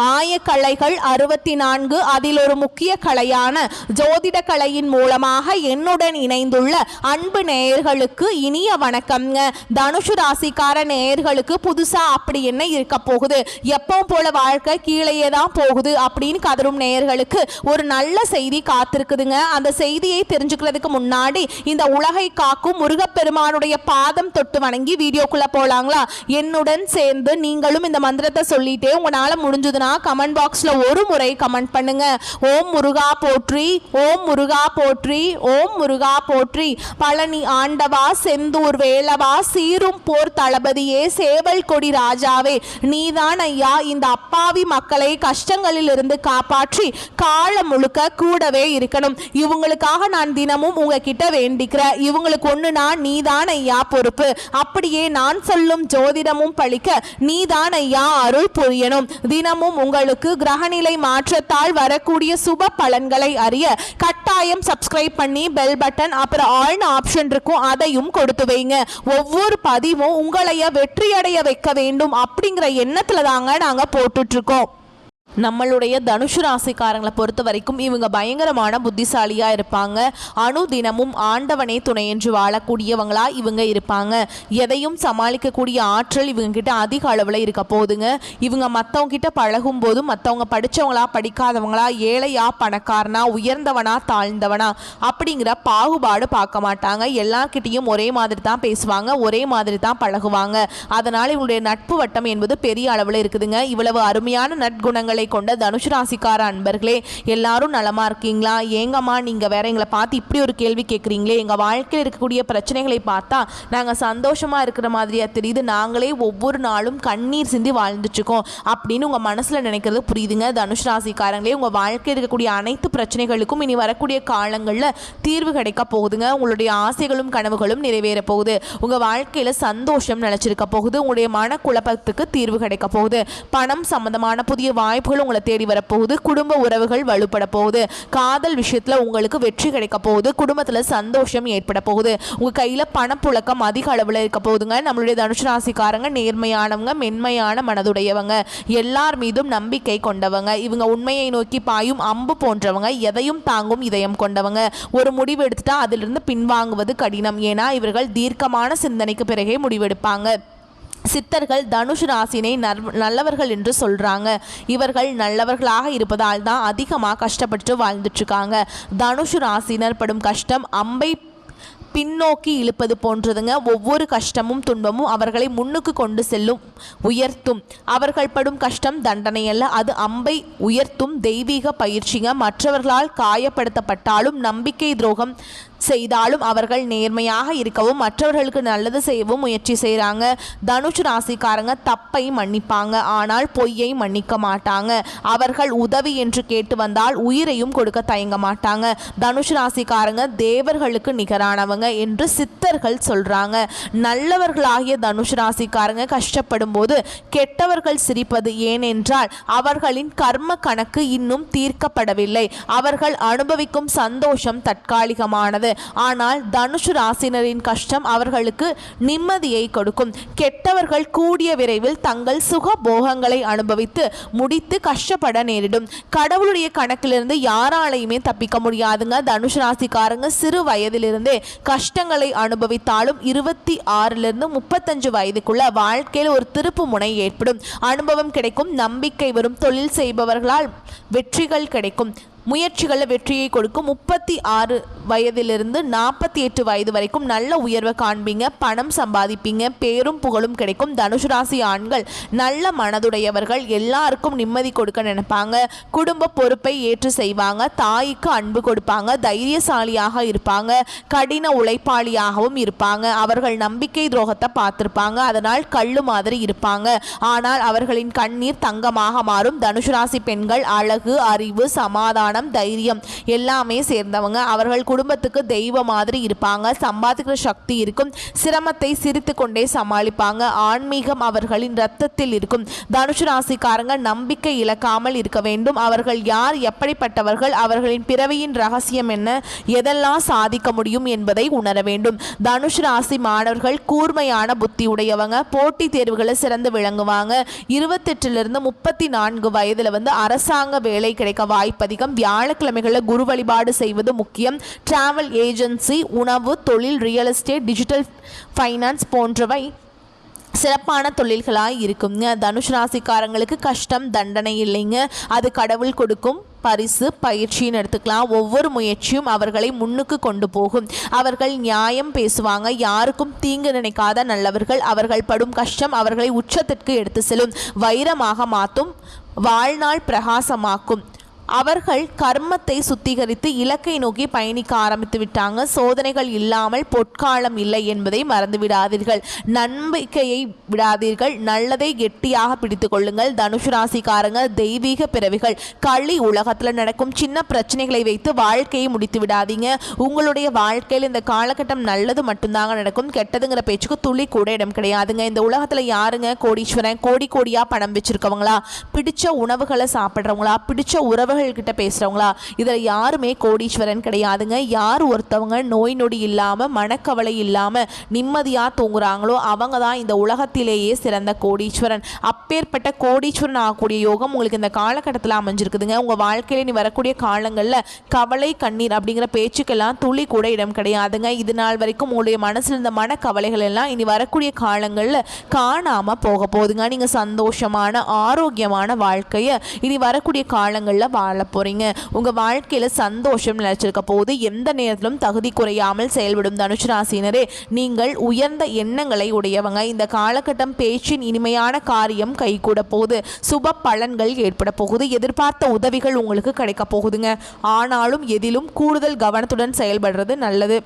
ஆயக்கலைகள் 64 அதில் ஒரு முக்கிய கலையான ஜோதிட கலையின் மூலமாக என்னுடன் இணைந்துள்ள அன்பு நேயர்களுக்கு இனிய வணக்கம்ங்க. தனுசு ராசிக்கார நேயர்களுக்கு புதுசா அப்படி என்ன இருக்க போகுது, எப்பவும் போல வாழ்க்கை கீழேயே தான் போகுது அப்படின்னு கதரும் நேயர்களுக்கு ஒரு நல்ல செய்தி காத்திருக்குதுங்க. அந்த செய்தியை தெரிஞ்சுக்கிறதுக்கு முன்னாடி இந்த உலகை காக்கும் முருகப்பெருமானுடைய பாதம் தொட்டு வணங்கி வீடியோக்குள்ள போலாங்களா? என்னுடன் சேர்ந்து நீங்களும் இந்த மந்திரத்தை சொல்லிட்டே உங்களால முடிஞ்சதுன்னா கமெண்ட் பாக்ஸ்ல ஒரு முறை கமெண்ட் பண்ணுங்க. ஓம் முருகா போற்றி, ஓம் முருகா போற்றி, ஓம் முருகா போற்றி. பழனி ஆண்டவா, செந்தூர் வேலவா, சீரும் போர் தளபதியே, சேவல் கொடி ராஜாவே, நீதான் ஐயா இந்த அப்பாவி மக்களை கஷ்டங்களில் இருந்து காப்பாற்றி காலம் முழுக்க கூடவே இருக்கணும். இவங்களுக்காக நான் தினமும் உங்ககிட்ட வேண்டிக்கிறேன். இவங்களுக்கு ஒண்ணுனா நீதான் ஐயா பொறுப்பு. அப்படியே நான் சொல்லும் ஜோதிடமும் பழிக்க நீதான் ஐயா அருள் புரியணும். தினமும் உங்களுக்கு கிரகநிலை மாற்றத்தால் வரக்கூடிய சுப பலன்களை அறிய கட்டாயம் சப்ஸ்கிரைப் பண்ணி பெல் பட்டன் அப்புறம் ஆல்னு ஆப்ஷன் இருக்கும், அதையும் கொடுத்து வைங்க. ஒவ்வொரு பதிவும் உங்களைய வெற்றியடைய வைக்க வேண்டும் அப்படிங்கிற எண்ணத்துல தாங்க நாங்க போட்டுட்டு இருக்கோம். நம்மளுடைய தனுசு ராசிக்காரங்களை பொறுத்த வரைக்கும் இவங்க பயங்கரமான புத்திசாலியாக இருப்பாங்க. அனுதினமும் ஆண்டவனே துணை என்று வாழக்கூடியவங்களா இவங்க இருப்பாங்க. எதையும் சமாளிக்கக்கூடிய ஆற்றல் இவங்க கிட்ட அதிக அளவில் இருக்க போதுங்க. இவங்க மற்றவங்க கிட்ட பழகும் போதும் மற்றவங்க படித்தவங்களா படிக்காதவங்களா, ஏழையா பணக்காரனா, உயர்ந்தவனா தாழ்ந்தவனா அப்படிங்கிற பாகுபாடு பார்க்க மாட்டாங்க. எல்லார்கிட்டையும் ஒரே மாதிரி தான் பேசுவாங்க, ஒரே மாதிரி தான் பழகுவாங்க. அதனால் இவங்களுடைய நட்பு வட்டம் என்பது பெரிய அளவில் இருக்குதுங்க. இவ்வளவு அருமையான நற்குணங்களை கொண்ட தனுசு ராசிக்கார அன்பர்களே, எல்லாரும் நலமா இருக்கீங்களா? ஏங்கம்மா நீங்க வேற எங்களை பார்த்து இப்படி ஒரு கேள்வி கேட்குறீங்களே, எங்க வாழ்க்கையில் இருக்கக்கூடிய பிரச்சனைகளை பார்த்தா நாங்க சந்தோஷமா இருக்கிற மாதிரியா தெரியுது, நாங்களே ஒவ்வொரு நாளும் கண்ணீர் சிந்தி வாழ்ந்துச்சுக்கோம் அப்படின்னு உங்க மனசுல நினைக்கிறது புரியுதுங்க. தனுசு ராசிக்காரங்களே, உங்க வாழ்க்கையில் இருக்கக்கூடிய அனைத்து பிரச்சனைகளுக்கும் இனி வரக்கூடிய காலங்களில் தீர்வு கிடைக்க போகுதுங்க. உங்களுடைய ஆசைகளும் கனவுகளும் நிறைவேற போகுது. உங்க வாழ்க்கையில சந்தோஷம் நினைச்சிருக்க போகுது. உங்களுடைய மனக்குழப்பத்துக்கு தீர்வு கிடைக்க போகுது. பணம் சம்பந்தமான புதிய வாய்ப்பு உங்களை தேடி வரப்போகுது. குடும்ப உறவுகள் வலுப்பட போகுது. காதல் விஷயத்துல உங்களுக்கு வெற்றி கிடைக்க போகுது. குடும்பத்துல சந்தோஷம் ஏற்பட போகுது. உங்க கையில பணப்புழக்கம் அதிக அளவில் இருக்க போகுதுங்க. நம்மளுடைய தனுசு ராசிக்காரங்க நேர்மையானவங்க, மென்மையான மனதுடையவங்க, எல்லார் மீதும் நம்பிக்கை கொண்டவங்க. இவங்க உண்மையை நோக்கி பாயும் அம்பு போன்றவங்க, எதையும் தாங்கும் இதயம் கொண்டவங்க. ஒரு முடிவு எடுத்துட்டா அதிலிருந்து பின்வாங்குவது கடினம். ஏன்னா இவர்கள் தீர்க்கமான சிந்தனைக்கு பிறகே முடிவெடுப்பாங்க. சித்தர்கள் தனுசு ராசினை நல்லவர்கள் என்று சொல்றாங்க. இவர்கள் நல்லவர்களாக இருப்பதால் தான் அதிகமாக கஷ்டப்பட்டு வாழ்ந்துட்டு இருக்காங்க. தனுசு ராசினர் படும் கஷ்டம் அம்பை பின்னோக்கி இழுப்பது போன்றதுங்க. ஒவ்வொரு கஷ்டமும் துன்பமும் அவர்களை முன்னுக்கு கொண்டு செல்லும், உயர்த்தும். அவர்கள் படும் கஷ்டம் தண்டனை அல்ல, அது அம்பை உயர்த்தும் தெய்வீக பயிற்சிங்க. மற்றவர்களால் காயப்படுத்தப்பட்டாலும், நம்பிக்கை துரோகம் செய்தாலும் அவர்கள் நேர்மையாக இருக்கவும் மற்றவர்களுக்கு நல்லது செய்யவும் முயற்சி செய்கிறாங்க. தனுசு ராசிக்காரங்க தப்பை மன்னிப்பாங்க, ஆனால் பொய்யை மன்னிக்க மாட்டாங்க. அவர்கள் உதவி என்று கேட்டு வந்தால் உயிரையும் கொடுக்க தயங்க மாட்டாங்க. தனுசு ராசிக்காரங்க தேவர்களுக்கு நிகரானவங்க என்று சித்தர்கள் சொல்றாங்க. நல்லவர்களாகிய தனுசு ராசிக்காரங்க கஷ்டப்படும் போது கெட்டவர்கள் சிரிப்பது ஏனென்றால் அவர்களின் கர்ம கணக்கு இன்னும் தீர்க்கப்படவில்லை. அவர்கள் அனுபவிக்கும் சந்தோஷம் தற்காலிகமானது. ஆனால் தனுசு ராசினரின் கஷ்டம் அவர்களுக்கு நிம்மதியை கொடுக்கும். கெட்டவர்கள் கூடிய விரைவில் தங்கள் சுக போகங்களை அனுபவித்து முடித்து கஷ்டப்பட நேரிடும். கடவுளுடைய கணக்கிலிருந்து யாராலையுமே தப்பிக்க முடியாதுங்க. தனுசு ராசிக்காரங்க சிறு வயதிலிருந்தே கஷ்டங்களை அனுபவித்தாலும் 26 to 35 வயதுக்குள்ள வாழ்க்கையில் ஒரு திருப்பு முனை ஏற்படும். அனுபவம் கிடைக்கும், நம்பிக்கை வரும். தொழில் செய்பவர்களால் வெற்றிகள் கிடைக்கும். முயற்சிகளில் வெற்றியை கொடுக்கும். 36 வயதிலிருந்து 48 வயது வரைக்கும் நல்ல உயர்வை காண்பீங்க. பணம் சம்பாதிப்பீங்க. பேரும் புகழும் கிடைக்கும். தனுசு ராசி ஆண்கள் நல்ல மனதுடையவர்கள், எல்லாருக்கும் நிம்மதி கொடுக்க நினைப்பாங்க. குடும்ப பொறுப்பை ஏற்று செய்வாங்க. தாய்க்கு அன்பு கொடுப்பாங்க. தைரியசாலியாக இருப்பாங்க. கடின உழைப்பாளியாகவும் இருப்பாங்க. அவர்கள் நம்பிக்கை துரோகத்தை பார்த்திருப்பாங்க, அதனால் கள்ளு மாதிரி இருப்பாங்க. ஆனால் அவர்களின் கண்ணீர் தங்கமாக மாறும். தனுசு ராசி பெண்கள் அழகு, அறிவு, சமாதானம், தைரியம் எல்லாமே சேர்ந்தவங்க. அவர்கள் குடும்பத்துக்கு தெய்வ மாதிரி இருப்பாங்க. சம்பாதிக்கிற சக்தி இருக்கும். சிரமத்தை சிரித்து கொண்டே சமாளிப்பாங்க. ஆன்மீகம் அவர்களின் ரத்தத்தில் இருக்கும். தனுசு ராசிக்காரங்க நம்பிக்கை இழக்காமல் இருக்க வேண்டும். அவர்கள் யார், எப்படிப்பட்டவர்கள், அவர்களின் பிறவியின் ரகசியம் என்ன, எதெல்லாம் சாதிக்க முடியும் என்பதை உணர வேண்டும். தனுசு ராசி மாணவர்கள் கூர்மையான புத்தி உடையவங்க. போட்டி தேர்வுகளை சிறந்து விளங்குவாங்க. 28 34 வயதுல அரசாங்க வேலை கிடைக்க வாய்ப்பு அதிகம். வியாழக்கிழமைகளில் குரு வழிபாடு செய்வது முக்கியம். டிராவல் ஏஜென்சி, உணவு தொழில், ரியல் எஸ்டேட், டிஜிட்டல் ஃபைனான்ஸ் போன்றவை சிறப்பான தொழில்களாக இருக்குங்க. தனுஷ் ராசிக்காரங்களுக்கு கஷ்டம் தண்டனை இல்லைங்க. அது கடவுள் கொடுக்கும் பரிசு, பயிற்சின்னு எடுத்துக்கலாம். ஒவ்வொரு முயற்சியும் அவர்களை முன்னுக்கு கொண்டு போகும். அவர்கள் நியாயம் பேசுவாங்க. யாருக்கும் தீங்கு நினைக்காத நல்லவர்கள். அவர்கள் படும் கஷ்டம் அவர்களை உச்சத்திற்கு எடுத்து செல்லும். வைரமாக மாற்றும். வாழ்நாள் பிரகாசமாக்கும். அவர்கள் கர்மத்தை சுத்திகரித்து இலக்கை நோக்கி பயணிக்க ஆரம்பித்து விட்டாங்க. சோதனைகள் இல்லாமல் பொற்காலம் இல்லை என்பதை மறந்து விடாதீர்கள். நம்பிக்கையை விடாதீர்கள். நல்லதை கெட்டியாக பிடித்து கொள்ளுங்கள். தனுசு ராசிக்காரங்க தெய்வீக பிறவிகள். களி உலகத்தில் நடக்கும் சின்ன பிரச்சனைகளை வைத்து வாழ்க்கையை முடித்து விடாதீங்க. உங்களுடைய வாழ்க்கையில் இந்த காலகட்டம் நல்லது மட்டும்தாங்க நடக்கும். கெட்டதுங்கிற பேச்சுக்கு துளி கூட இடம் கிடையாதுங்க. இந்த உலகத்தில் யாருங்க கோடீஸ்வரன்? கோடி கோடியாக பணம் வச்சிருக்கவங்களா, பிடிச்ச உணவுகளை சாப்பிட்றவங்களா, பிடிச்ச உறவுகள் கிட்ட பேசுறவங்களா, இதில் யாருமே கோடீஸ்வரன் கிடையாதுங்க. யார் ஒருத்தவங்க நோய் நொடி இல்லாம, மனக்கவலை இல்லாம நிம்மதியா தூங்குறாங்களோ அவங்க தான் இந்த உலகத்திலேயே சிறந்த கோடீஸ்வரன். அப்பேற்பட்ட கோடீஸ்வரன் ஆகக்கூடிய யோகம் உங்களுக்கு இந்த காலகட்டத்தில் அமைஞ்சிருக்குதுங்க. உங்க வாழ்க்கையில நீ வரக்கூடிய காலங்களில் கவலை, கண்ணீர் அப்படிங்கிற பேச்சுக்கெல்லாம் துளி கூட இடம் கிடையாதுங்க. இது நாள் வரைக்கும் உங்களுடைய மனசில் இருந்த மனக்கவலைகள் எல்லாம் இனி வரக்கூடிய காலங்களில் காணாம போக போகுதுங்க. நீங்க சந்தோஷமான ஆரோக்கியமான வாழ்க்கையை இனி வரக்கூடிய காலங்களில் வாழ போறீங்க. உங்க வாழ்க்கையில சந்தோஷம் நிலைச்சிருக்க போது எந்த நேரத்திலும் தகுதி குறையாமல் செயல்படும் தனுசு ராசினரே, நீங்கள் உயர்ந்த எண்ணங்களை உடையவங்க. இந்த காலகட்டம் பேச்சின் இனிமையான காரியம் கைகூட போகுது. சுப பலன்கள் ஏற்பட போகுது. எதிர்பார்த்த உதவிகள் உங்களுக்கு கிடைக்க போகுதுங்க. ஆனாலும் எதிலும் கூடுதல் கவனத்துடன் செயல்படுறது நல்லது.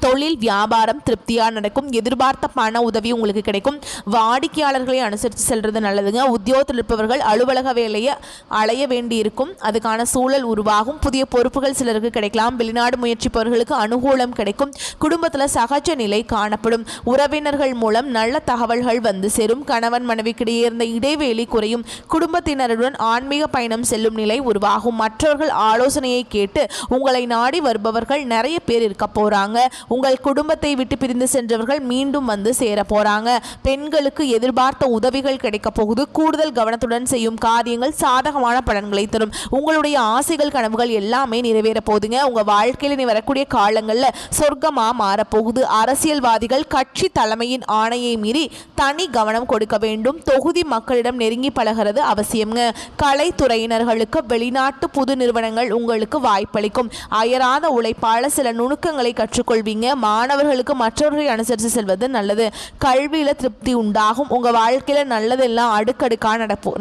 தொழில் வியாபாரம் திருப்தியாக நடக்கும். எதிர்பார்த்த பண உதவி உங்களுக்கு கிடைக்கும். வாடிக்கையாளர்களை அனுசரித்து செல்வது நல்லதுங்க. உத்தியோகத்தில் இருப்பவர்கள் அலுவலக வேலையை அலைய வேண்டி இருக்கும். அதுக்கான சூழல் உருவாகும். புதிய பொறுப்புகள் சிலருக்கு கிடைக்கலாம். வெளிநாடு முயற்சிப்பவர்களுக்கு அனுகூலம் கிடைக்கும். குடும்பத்தில் சகஜ நிலை காணப்படும். உறவினர்கள் மூலம் நல்ல தகவல்கள் வந்து சேரும். கணவன் மனைவிக்கிடையே இருந்த இடைவெளி குறையும். குடும்பத்தினருடன் ஆன்மீக பயணம் செல்லும் நிலை உருவாகும். மற்றவர்கள் ஆலோசனையை கேட்டு உங்களை நாடி வருபவர்கள் நிறைய பேர் இருக்க போறாங்க. உங்கள் குடும்பத்தை விட்டு பிரிந்து சென்றவர்கள் மீண்டும் வந்து சேர போறாங்க. பெண்களுக்கு எதிர்பார்த்த உதவிகள் கிடைக்க போகுது. கூடுதல் கவனத்துடன் செய்யும் காரியங்கள் சாதகமான பலன்களை தரும். உங்களுடைய ஆசைகள், கனவுகள் எல்லாமே நிறைவேற போகுதுங்க. உங்க வாழ்க்கையில் நீ வரக்கூடிய காலங்களில் சொர்க்கமா மாறப்போகுது. அரசியல்வாதிகள் கட்சி தலைமையின் ஆணையை மீறி தனி கவனம் கொடுக்க வேண்டும். தொகுதி மக்களிடம் நெருங்கி பழகிறது அவசியம்ங்க. கலைத்துறையினர்களுக்கு வெளிநாட்டு புது நிறுவனங்கள் உங்களுக்கு வாய்ப்பளிக்கும். அயராத உழைப்பாளர் சில நுணுக்கங்களை கற்றுக்கொள்வீங்க. மாணவர்களுக்கு மற்றவர்களை அனுசரித்து செல்வது நல்லது. கல்வியில திருப்தி உண்டாகும். உங்க வாழ்க்கையில நல்லதெல்லாம் அடுக்கடுக்கா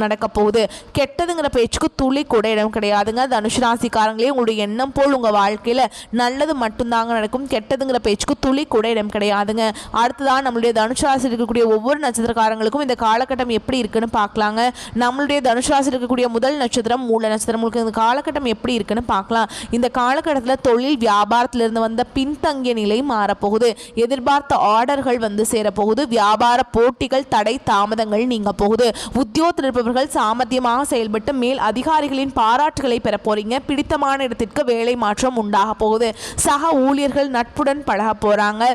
நடக்க போகுது. கெட்டதுங்கிற பேச்சுக்கு துளி கூட இடம் கிடையாதுங்க. தனுசு ராசிக்காரங்களே, உங்களுடைய எண்ணம் போல் உங்க வாழ்க்கையில நல்லது மட்டும்தாங்க நடக்கும். கெட்டதுங்கிற பேச்சுக்கு துளி கூட இடம் கிடையாதுங்க. அடுத்ததான் நம்மளுடைய தனுசு ராசி இருக்கக்கூடிய ஒவ்வொரு நட்சத்திரக்காரங்களுக்கும் இந்த காலகட்டம் எப்படி இருக்குன்னு பார்க்கலாங்க. நம்மளுடைய தனுசு ராசி இருக்கக்கூடிய முதல் நட்சத்திரம் மூல நட்சத்திரம். உங்களுக்கு இந்த காலகட்டம் எப்படி இருக்குன்னு பார்க்கலாம். இந்த காலகட்டத்தில் தொழில் வியாபாரத்திலிருந்து வந்த பின்தங்கிய நிலை மாறப்போகுது. எதிர்பார்த்த ஆர்டர்கள் வந்து சேரப்போகுது. வியாபார போட்டிகள், தடை தாமதங்கள் நீங்க போகுது. உத்தியோகத்தில் இருப்பவர்கள் சாமர்த்தியமாக செயல்பட்டு மேல் அதிகாரிகளின் பாராட்டுகளை பெற போறீங்க. பிடித்தமான இடத்திற்கு வேலை மாற்றம் உண்டாக போகுது. சக ஊழியர்கள் நட்புடன் பழக போறாங்க.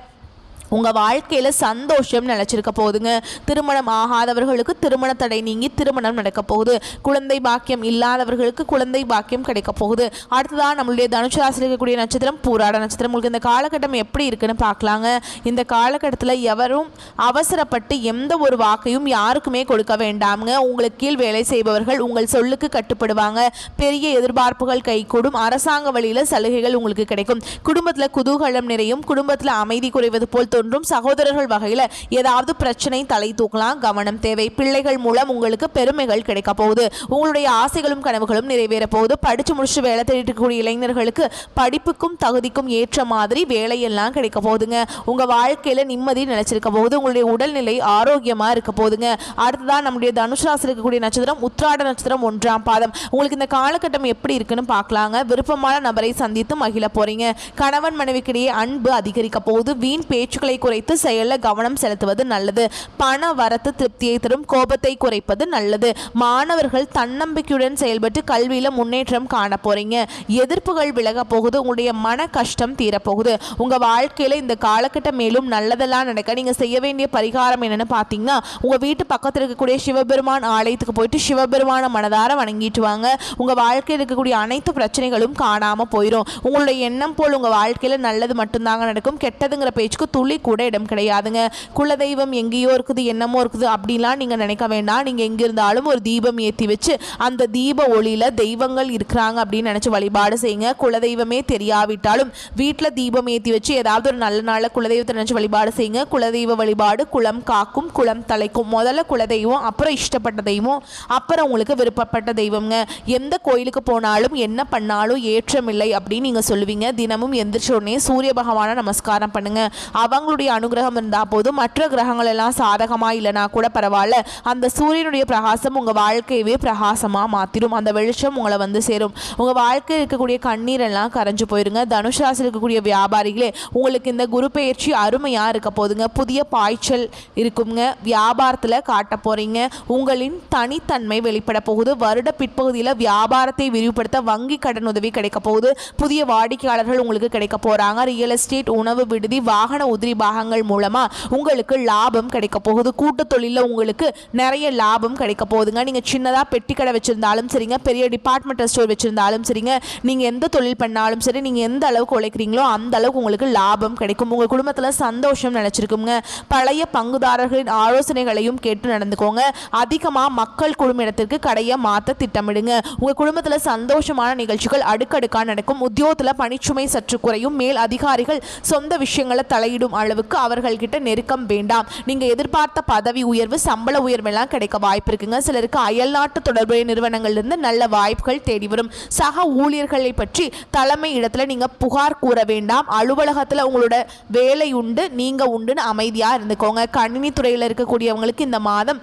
உங்கள் வாழ்க்கையில் சந்தோஷம் நிலச்சிருக்க போகுதுங்க. திருமணம் ஆகாதவர்களுக்கு திருமண தடை நீங்கி திருமணம் நடக்க போகுது. குழந்தை பாக்கியம் இல்லாதவர்களுக்கு குழந்தை பாக்கியம் கிடைக்க போகுது. அடுத்ததான் நம்மளுடைய தனுசு ராசியில் இருக்கக்கூடிய நட்சத்திரம் பூராட நட்சத்திரம். உங்களுக்கு இந்த காலகட்டம் எப்படி இருக்குன்னு பார்க்கலாங்க. இந்த காலகட்டத்தில் எவரும் அவசரப்பட்டு எந்த ஒரு வாக்கையும் யாருக்குமே கொடுக்க வேண்டாமுங்க. உங்களுக்கு கீழ் வேலை செய்பவர்கள் உங்கள் சொல்லுக்கு கட்டுப்படுவாங்க. பெரிய எதிர்பார்ப்புகள் கைகூடும். அரசாங்க வழியில் சலுகைகள் உங்களுக்கு கிடைக்கும். குடும்பத்தில் குதூகலம் நிறையும். குடும்பத்தில் அமைதி குறைவது போல் தோன்றும். சகோதரர்கள் வகையில் ஏதாவது பிரச்சனை தலை தூக்கலாம், கவனம் தேவை. பிள்ளைகள் மூலம் உங்களுக்கு பெருமைகள் கிடைக்க போகுது. உங்களுடைய ஆசைகளும் கனவுகளும் நிறைவேற போகுது. படிச்சு முடிச்சு வேலை தேடிட்டு இருக்கக்கூடிய இளைஞர்களுக்கு படிப்புக்கும் தகுதிக்கும் ஏற்ற மாதிரி வேலையெல்லாம் கிடைக்க போகுதுங்க. உங்க வாழ்க்கையில நிம்மதி நிலைச்சிருக்க போகுது. உங்களுடைய உடல்நிலை ஆரோக்கியமா இருக்க போகுதுங்க. அடுத்ததான் நம்முடைய தனுசு ராசியில் இருக்கக்கூடிய நட்சத்திரம் உத்திராட நட்சத்திரம் 1ஆம் பாதம். உங்களுக்கு இந்த காலகட்டம் எப்படி இருக்குன்னு பார்க்கலாங்க. விருப்பமான நபரை சந்தித்து மகிழ போறீங்க. கணவன் மனைவிக்கிடையே அன்பு அதிகரிக்க போகுது. வீண் பேச்சுக்களை குறைத்து செயலில் கவனம் செலுத்துவது நல்லது. பண வரத்து திருப்தியை தரும். கோபத்தை குறைப்பது நல்லது. மாணவர்கள் தன்னம்பிக்கையுடன் செயல்பட்டு கல்வியில முன்னேற்றம் காண போறீங்க. எதிர்ப்புகள் விலக போகுது. உங்களுடைய மன கஷ்டம் தீரப்போகுது. உங்க வாழ்க்கையில இந்த காலகட்டம் மேலும் நல்லதெல்லாம் நடக்க நீங்க செய்ய வேண்டிய பரிகாரம் என்னன்னு பாத்தீங்கன்னா, உங்க வீட்டு பக்கத்தில் இருக்கக்கூடிய சிவபெருமான் ஆலயத்துக்கு போயிட்டு சிவபெருமான மனதார வணங்கிட்டு வாங்க. உங்க வாழ்க்கையில் இருக்கக்கூடிய அனைத்து பிரச்சனைகளும் காணாம போயிடும். உங்களுடைய எண்ணம் போல் உங்க வாழ்க்கையில நல்லது மட்டும்தாங்க நடக்கும். கெட்டதுங்கிற பேச்சுக்கு துளி கூட இடம் கிடையாதுங்க. குலதெய்வம் எங்கேயோ இருக்குது, என்னமோ இருக்குது அப்படிலாம் நீங்க நினைக்க வேண்டாம். நீங்க எங்க இருந்தாலும் ஒரு தீபம் ஏற்றி வச்சு அந்த தீப ஒளியில தெய்வங்கள் இருக்கிறாங்க அப்படின்னு நினைச்சு வழிபாடு செய்யுங்க. குலதெய்வமே தெரியாவிட்டாலும் வீட்டில் தீபம் ஏற்றி வச்சு ஏதாவது ஒரு நல்ல நாள குலதெய்வத்தை நினைச்சு வழிபாடு செய்யுங்க. குலதெய்வ வழிபாடு குலம் காக்கும் குலம் தலைக்கும். முதல்ல குலதெய்வம், அப்புறம் இஷ்டப்பட்ட தெய்வம், அப்புறம் உங்களுக்கு விருப்பப்பட்ட தெய்வம்ங்க. எந்த கோயிலுக்கு போனாலும் என்ன பண்ணாலும் ஏற்றம் இல்லை அப்படின்னு நீங்க சொல்லுவீங்க. தினமும் எந்திரிச்ச உடனே சூரிய பகவானை நமஸ்காரம் பண்ணுங்க. அவங்களுடைய அனுகிரகம் இருந்தா போதும். மற்ற கிரகங்கள் எல்லாம் சாதகமா இல்லைனா கூட பரவாயில்ல, அந்த சூரியனுடைய பிரகாசம் உங்க வாழ்க்கையவே பிரகாசமா மாத்திரும். அந்த வெளிச்சம் உங்களை வந்து சேரும். உங்க வாழ்க்கையில் இருக்கக்கூடிய கண்ணீர் எல்லாம் கரைஞ்சு போயிருங்க. தனுஷ் ராசியில் இருக்கக்கூடிய வியாபாரிகளே, உங்களுக்கு இந்த குரு பெயர்ச்சி அருமையா இருக்க போதுங்க. புதிய பாய்ச்சல் இருக்குங்க. வியாபாரத்துல காட்ட போறீங்க. உங்களின் தனித்தன்மை வெளிப்பட போகுது. வருட பிற்பகுதியில் வியாபாரத்தை விரிவுபடுத்த வங்கி கடன் உதவி கிடைக்க போகுது. புதிய வாடிக்கையாளர்கள் உங்களுக்கு கிடைக்க போறாங்க. ரியல் எஸ்டேட், உணவு விடுதி, வாகன உதிரி பாகங்கள் மூலமா உங்களுக்கு லாபம் கிடைக்க போகுது. கூட்டு தொழிலில் உங்களுக்கு நிறைய லாபம் கிடைக்க போகுதுங்க. நீங்க சின்னதா பெட்டி கடை வச்சிருந்தாலும் சரிங்க, பெரிய டிபார்ட்மெண்டல் ஸ்டோர் வச்சிருந்தாலும் சரிங்க, நீங்க எந்த தொழில் பண்ணாலும் சரி, நீங்க எந்த அளவுக்கு உழைக்கிறீங்களோ அந்த அளவுக்கு உங்களுக்கு லாபம் கிடைக்கும். உங்க குடும்பத்துல சந்தோஷம் நினைச்சிருக்குங்க. பழைய பங்குதாரர்களின் ஆலோசனைகளையும் கேட்டு நடந்துக்கோங்க. அதிகமா மக்கள் குழும் இடத்திற்கு கடையை மாற்ற திட்டமிடுங்க. உங்க குடும்பத்துல சந்தோஷமான நிகழ்ச்சிகள் அடுக்கடுக்கா நடக்கும். உத்தியோகத்துல பணிச்சுமை சற்று குறையும். மேல் அதிகாரிகள் சொந்த விஷயங்களை தலையிடும் அளவுக்கு அவர்கள்கிட்ட நெருக்கம் வேண்டாம். நீங்க எதிர்பார்த்த பதவி உயர்வு, சம்பள உயர்வெல்லாம் கிடைக்க வாய்ப்பு இருக்குங்க. சிலருக்கு அயல்நாட்டு தொடர்புடைய நிறுவனங்கள்லேருந்து நல்ல வாய்ப்புகள் தேடி வரும். சக ஊழியர்களை பற்றி தலைமை இடத்துல நீங்க புகார் கூற வேண்டாம். அலுவலகத்துல உங்களோட வேலை உண்டு, நீங்க உண்டுன்னு அமைதியா இருந்துக்கோங்க. கணினி துறையில் இருக்கக்கூடியவங்களுக்கு இந்த மாதம்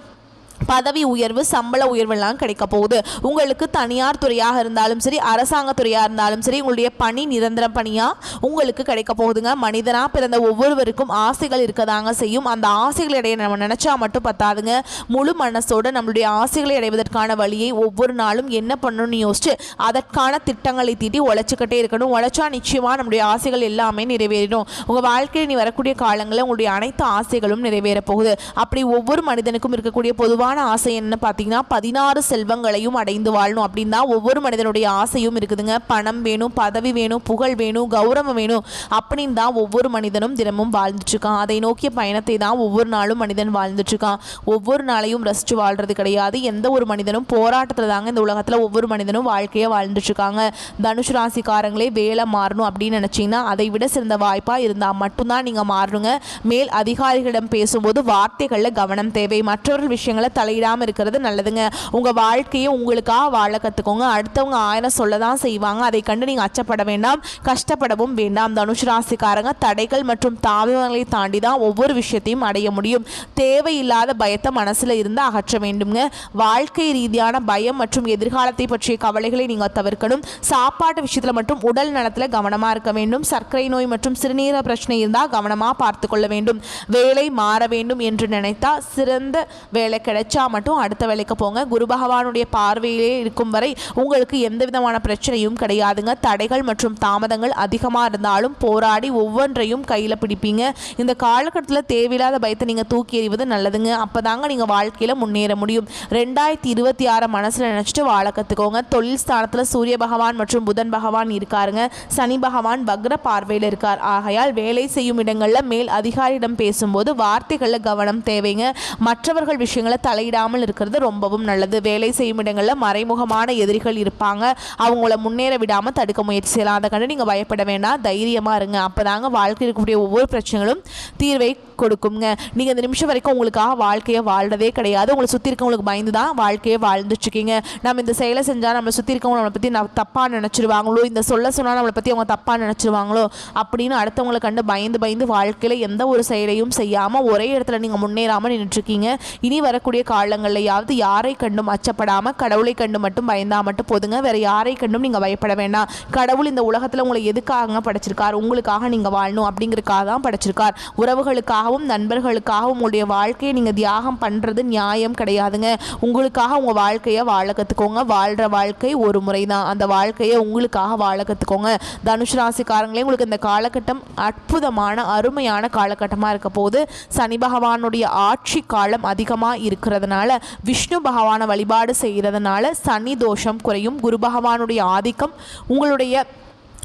பதவி உயர்வு, சம்பள உயர்வெல்லாம் கிடைக்க போகுது. உங்களுக்கு தனியார் துறையாக இருந்தாலும் சரி, அரசாங்க துறையாக இருந்தாலும் சரி, உங்களுடைய பணி நிரந்தர பணியாக உங்களுக்கு கிடைக்க போகுதுங்க. மனிதனாக பிறந்த ஒவ்வொருவருக்கும் ஆசைகள் இருக்கதாங்க செய்யும். அந்த ஆசைகளை அடைய நம்ம நினச்சா மட்டும் பத்தாதுங்க. முழு மனசோடு நம்மளுடைய ஆசைகளை அடைவதற்கான வழியை ஒவ்வொரு நாளும் என்ன பண்ணணும்னு யோசிச்சு அதற்கான திட்டங்களை தீட்டி உழைச்சிக்கிட்டே இருக்கணும். உழைச்சா நிச்சயமாக நம்முடைய ஆசைகள் எல்லாமே நிறைவேறிடும். உங்கள் வாழ்க்கையில் நீ வரக்கூடிய காலங்களில் உங்களுடைய அனைத்து ஆசைகளும் நிறைவேற போகுது. அப்படி ஒவ்வொரு மனிதனுக்கும் இருக்கக்கூடிய பொதுவான ஆசை என்ன பார்த்தீங்கன்னா, 16 செல்வங்களையும் அடைந்து வாழணும் அப்படின்னு தான் ஒவ்வொரு மனிதனுடைய ஆசையும் இருக்குதுங்க. பணம் வேணும், பதவி வேணும், புகழ் வேணும், கௌரவம் வேணும் அப்படின்னு தான் ஒவ்வொரு மனிதனும் தினமும் வாழ்ந்துட்டு இருக்கான். அதை நோக்கிய பயணத்தை தான் ஒவ்வொரு நாளும் மனிதன் வாழ்ந்துட்டு இருக்கான். ஒவ்வொரு நாளையும் ரசிச்சு வாழ்றது கிடையாது. எந்த ஒரு மனிதனும் போராட்டத்தில் தாங்க இந்த உலகத்தில் ஒவ்வொரு மனிதனும் வாழ்க்கையை வாழ்ந்துட்டு இருக்காங்க. தனுஷ் ராசிக்காரங்களே, வேலை மாறணும் அப்படின்னு நினைச்சீங்கன்னா அதை விட சிறந்த வாய்ப்பா இருந்தால் மட்டும்தான் நீங்க மாறணுங்க. மேல் அதிகாரிகளிடம் பேசும்போது வார்த்தைகளில் கவனம் தேவை. மற்றவர்கள் விஷயங்களை தலையிடாமல் இருக்கிறது நல்லதுங்க. உங்கள் வாழ்க்கையை உங்களுக்காக வாழ கற்றுக்கோங்க. அடுத்தவங்க 1000 சொல்ல தான் செய்வாங்க. அதை கண்டு நீங்கள் அச்சப்பட வேண்டாம், கஷ்டப்படவும் வேண்டாம். தனுஷ் ராசிக்காரங்க தடைகள் மற்றும் தாமதங்களை தாண்டி தான் ஒவ்வொரு விஷயத்தையும் அடைய முடியும். தேவையில்லாத பயத்தை மனசில் இருந்து அகற்ற வேண்டுங்க. வாழ்க்கை ரீதியான பயம் மற்றும் எதிர்காலத்தை பற்றிய கவலைகளை நீங்கள் தவிர்க்கணும். சாப்பாட்டு விஷயத்தில் மட்டும் உடல் நலத்தில் கவனமாக இருக்க வேண்டும். சர்க்கரை நோய் மற்றும் சிறுநீரக பிரச்சனை இருந்தால் கவனமாக பார்த்து கொள்ள வேண்டும். வேலை மாற வேண்டும் என்று நினைத்தா சிறந்த வேலை கிடைச்சா மட்டும் அடுத்த வேலைக்கு போங்க. குரு பகவானுடைய பார்வையிலே இருக்கும் வரை உங்களுக்கு எந்த விதமான பிரச்சனையும் கிடையாதுங்க. தடைகள் மற்றும் தாமதங்கள் அதிகமாக இருந்தாலும் போராடி ஒவ்வொன்றையும் கையில் பிடிப்பீங்க. இந்த காலகட்டத்தில் தேவையில்லாத பயத்தை நீங்கள் தூக்கி எறிவது நல்லதுங்க. அப்போதாங்க நீங்கள் வாழ்க்கையில் முன்னேற முடியும். 2026 மனசில் நினச்சிட்டு வாழ கற்றுக்கோங்க. தொழில் ஸ்தானத்தில் சூரிய பகவான் மற்றும் புதன் பகவான் இருக்காருங்க. சனி பகவான் வக்ர பார்வையில் இருக்கார். ஆகையால் வேலை செய்யும் இடங்களில் மேல் அதிகாரியிடம் பேசும்போது வார்த்தைகளில் கவனம் தேவைங்க. மற்றவர்கள் விஷயங்களை தலை தலையிடாமல் இருக்கிறது ரொம்பவும் நல்லது. வேலை செய்யும் இடங்களில் மறைமுகமான எதிரிகள் இருப்பாங்க, அவங்கள முன்னேற விடாமல் தடுக்க முயற்சி செய்யலாம். அதை கண்டு நீங்கள் பயப்பட வேண்டாம், தைரியமாக இருங்க. அப்போ தாங்க வாழ்க்கையில் இருக்கக்கூடிய ஒவ்வொரு பிரச்சனைகளும் தீர்வை கொடுக்குங்க. நீங்கள் இந்த நிமிஷம் வரைக்கும் உங்களுக்காக வாழ்க்கையை வாழ்றதே கிடையாது, உங்களை சுற்றி இருக்கவங்களுக்கு பயந்து தான் வாழ்க்கையை வாழ்ந்துட்டுருக்கீங்க. நம்ம இந்த செயலை செஞ்சால் நம்மளை சுற்றி இருக்கவங்க நம்மளை பற்றி தப்பாக நினச்சிருவாங்களோ, இந்த சொன்னால் நம்மளை பற்றி அவங்க தப்பாக நினச்சிருவாங்களோ அப்படின்னு அடுத்தவங்களை கண்டு பயந்து வாழ்க்கையில் எந்த ஒரு செயலையும் செய்யாமல் ஒரே இடத்துல நீங்கள் முன்னேறாமல் நின்றுட்டுருக்கீங்க. இனி வரக்கூடிய காலங்கள்லையாவது யாரை கண்டும் அச்சப்படாமல் கடவுளை கண்டு மட்டும் பயந்தால் மட்டும் போதுங்க. வேறு யாரை கண்டும் நீங்கள் பயப்பட வேண்டாம். கடவுள் இந்த உலகத்தில் உங்களை எதுக்காக படைச்சிருக்கார்? உங்களுக்காக நீங்கள் வாழணும் அப்படிங்கிறதுக்காக தான் படைச்சிருக்கார். உறவுகளுக்காகவும் நண்பர்களுக்காகவும் உங்களுடைய வாழ்க்கையை நீங்கள் தியாகம் பண்ணுறது நியாயம் கிடையாதுங்க. உங்களுக்காக உங்கள் வாழ்க்கையை வாழ கற்றுக்கோங்க. வாழ்கிற வாழ்க்கை ஒரு முறை தான், அந்த வாழ்க்கையை உங்களுக்காக வாழ கற்றுக்கோங்க. தனுஷ் ராசிக்காரங்களே, உங்களுக்கு இந்த காலகட்டம் அற்புதமான அருமையான காலகட்டமாக இருக்க போது. சனி பகவானுடைய ஆட்சி காலம் அதிகமாக இருக்கிறதுனால விஷ்ணு பகவானை வழிபாடு செய்கிறதுனால சனி தோஷம் குறையும். குரு பகவானுடைய ஆதிக்கம்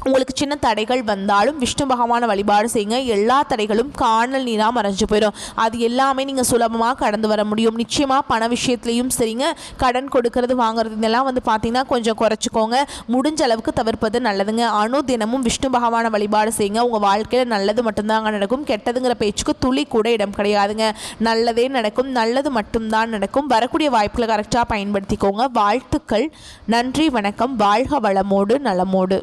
உங்களுக்கு சின்ன தடைகள் வந்தாலும் விஷ்ணு பகவானை வழிபாடு செய்யுங்க. எல்லா தடைகளும் காணல் நீராக மறைஞ்சு போயிடும். அது எல்லாமே நீங்கள் சுலபமாக கடந்து வர முடியும். நிச்சயமாக பண விஷயத்துலையும் சரிங்க, கடன் கொடுக்கறது வாங்குறது இதெல்லாம் பார்த்தீங்கன்னா கொஞ்சம் குறைச்சிக்கோங்க. முடிஞ்ச அளவுக்கு தவிர்ப்பது நல்லதுங்க. தினமும் விஷ்ணு பகவானை வழிபாடு செய்யுங்க. உங்கள் வாழ்க்கையில் நல்லது மட்டும்தாங்க நடக்கும். கெட்டதுங்கிற பேச்சுக்கு துளி கூட இடம் கிடையாதுங்க. நல்லதே நடக்கும், நல்லது மட்டும்தான் நடக்கும். வரக்கூடிய வாய்ப்புகளை கரெக்டாக பயன்படுத்திக்கோங்க. வாழ்த்துக்கள். நன்றி, வணக்கம். வாழ்க வளமோடு நலமோடு.